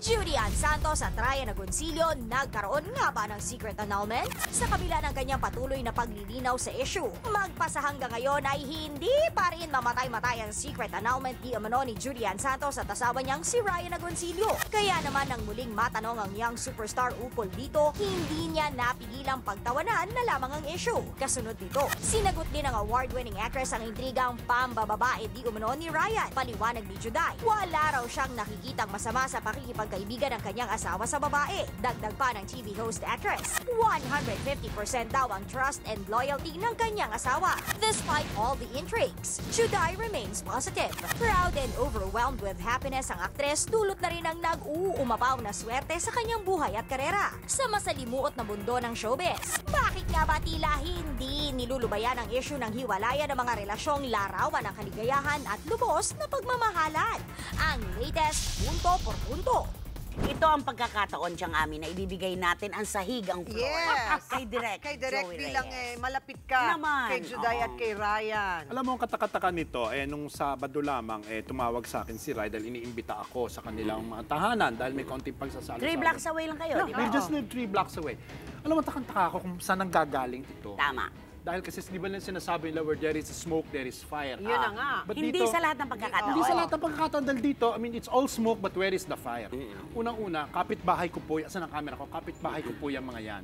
Judy Ann Santos at Ryan Agoncillo nagkaroon nga ba ng secret annulment? Sa kabila ng kanyang patuloy na paglilinaw sa issue, magpasa hanggang ngayon ay hindi pa rin mamatay-matay ang secret annulment di umano ni Judy Ann Santos at asawa niyang si Ryan Agoncillo. Kaya naman nang muling matanong ang young superstar ukol dito, hindi niya napigilang pagtawanan na lamang ang issue. Kasunod nito, sinagot din ng award-winning actress ang intrigang pambababae di umano ni Ryan. Paliwanag ni Juday, wala raw siyang nakikitang masama sa pakikipagkaibigan ng kanyang asawa sa babae. Dagdag pa ng TV host actress, 150% daw ang trust and loyalty ng kanyang asawa. Despite all the intrigues, Juday remains positive. Proud and overwhelmed with happiness ang aktres, dulot na rin ang nag-uumapaw na swerte sa kanyang buhay at karera sa masalimuot na mundo ng showbiz. Bakit nga ba tila hindi nilulubayan ang issue ng hiwalayan ng mga relasyong larawan ng kaligayahan at lubos na pagmamahalan? Ang latest punto por punto. Ito ang pagkakataon siyang amin na ibibigay natin ang sahig ang floor. Yes. Kay Direk Joey bilang Reyes. malapit ka Naman, kay Juday at kay Ryan. Alam mo, ang katakataka nito, nung Sabado lamang, tumawag sa akin si Ray dahil iniimbita ako sa kanilang mga tahanan dahil may konting pagsasalo. 3 blocks away lang kayo, No, di ba? we just live 3 blocks away. Alam mo, takang-taka ako kung saan ang gagaling ito. Tama. Dahil kasi di ba nila sinasabi nila where there is smoke, there is fire. Yun na nga. But Hindi dito, sa lahat ng pagkakataon. Hindi sa lahat ng pagkakataon dahil dito, I mean, it's all smoke but where is the fire? Unang-una, kapitbahay ko po, asan ang camera ko? Kapitbahay ko po yung mga yan.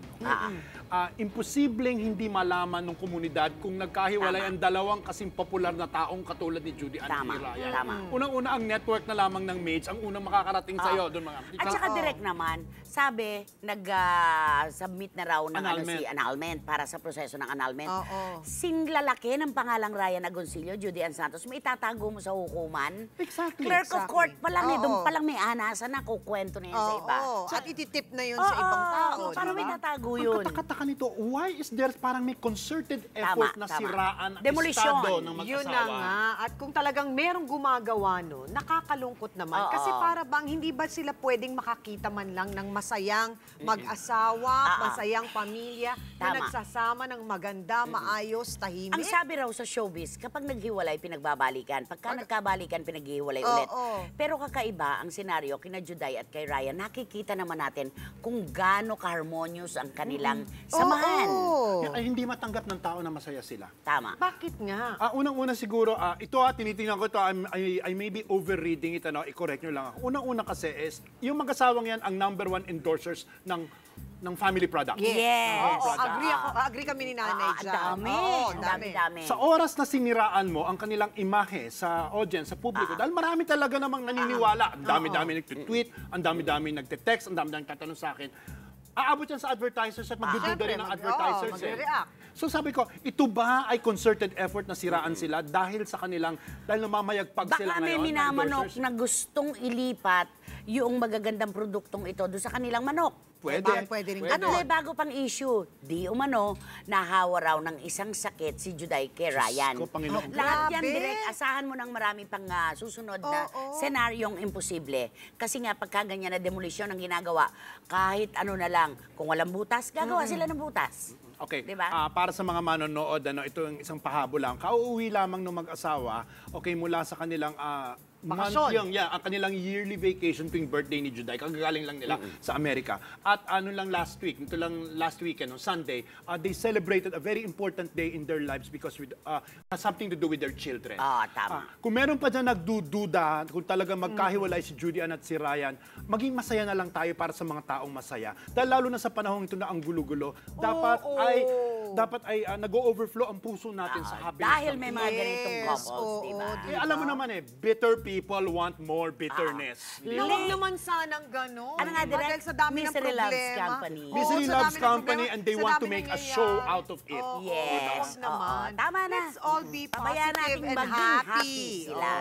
Imposibleng hindi malaman ng komunidad kung nagkahiwalay ang dalawang kasing popular na taong katulad ni Judy Ann Tama, at Ryan. tama. Unang-una, ang network na lamang ng maids, ang unang makakarating sa'yo. Doon mga At saka Direk naman, sabi, nag-submit na raw ng annulment para sa proseso ng annulment. Sing lalaki ng pangalang Ryan Agoncillo, Judy Ann Santos, may itatago mo sa hukuman. Exactly. Clerk of court pa lang, doon pa lang may anasan na kukwento na yan sa iba. At ititip na yun sa ibang tao. Paano may tatago yun? Ang katakataka nito, why is there parang may concerted effort na siraan ang Demolition. estado ng mag-asawa? Yun na nga. At kung talagang merong gumagawa no, nakakalungkot naman. Kasi para bang hindi ba sila pwedeng makakita man lang ng masayang mag-asawa, masayang pamilya na nagsasama ng maganda, maayos, tahimik? Ang sabi raw sa showbiz, kapag naghiwalay, pinagbabalikan. Pagka nagkabalikan, pinaghiwalay ulit. Pero kakaiba ang senaryo kina Juday at kay Ryan, nakikita naman natin kung gaano ka-harmonious ang kanilang samahan. Ay, hindi matanggap ng tao na masaya sila. Tama. Bakit nga? Unang-una siguro, ito tinitingnan ko ito, I may be overreading it, i-correct nyo lang ako. Unang-una kasi is, yung mag-asawang yan ang #1 endorsers ng family products. Yes. Agree kami ni Nanay dyan. Dami. Sa oras na siniraan mo ang kanilang imahe sa audience, sa publiko, dahil marami talaga namang naniniwala. Ang dami-dami nagtitweet, ang dami-dami nagtitext, ang dami-dami nagtatanong sa akin. Aabot yan sa advertisers at magdududa rin ng advertisers. So sabi ko, ito ba ay concerted effort na siraan sila dahil sa kanilang, dahil namamayagpag sila ngayon? Baka may minamanok na gustong ilipat yung magagandang produktong ito doon sa kanilang manok. Pwede rin Ano na bago pang issue? Di umano, nahawa raw ng isang sakit si Juday kay Ryan. ko, Panginoon. Lahat yan, Direk, asahan mo ng marami pang susunod na senaryong imposible. Kasi nga, pagka ganyan na demolisyon ang ginagawa, kahit ano na lang, kung walang butas, gagawa sila ng butas. Okay, diba? Para sa mga manonood, ito yung isang pahabol lang. Kauuwi lamang ng mag-asawa, mula sa kanilang bakasyon. ang kanilang yearly vacation tuwing birthday ni Juday. Kagagaling lang nila sa Amerika. At last weekend, on Sunday, they celebrated a very important day in their lives because has something to do with their children. Tama. Kung meron pa dyan nagdududa, kung talagang magkahiwalay si Judy Ann at si Ryan, maging masaya na lang tayo para sa mga taong masaya. Dahil lalo na sa panahong ito na ang gulo-gulo, dapat ay nag-overflow ang puso natin sa happiness. Dahil may mga ganitong couples, diba? Alam mo naman bitter people want more bitterness. Huwag naman sanang gano'n. Ano nga, Direk? Dahil sa dami ng Misery problema. Loves Company. Misery sa Loves dami ng Company problema, and they sa want dami to make a nangyayari. show out of it. Yes. Huwag naman. Tama na. Let's all be Pabayaan positive nating and maging happy sila.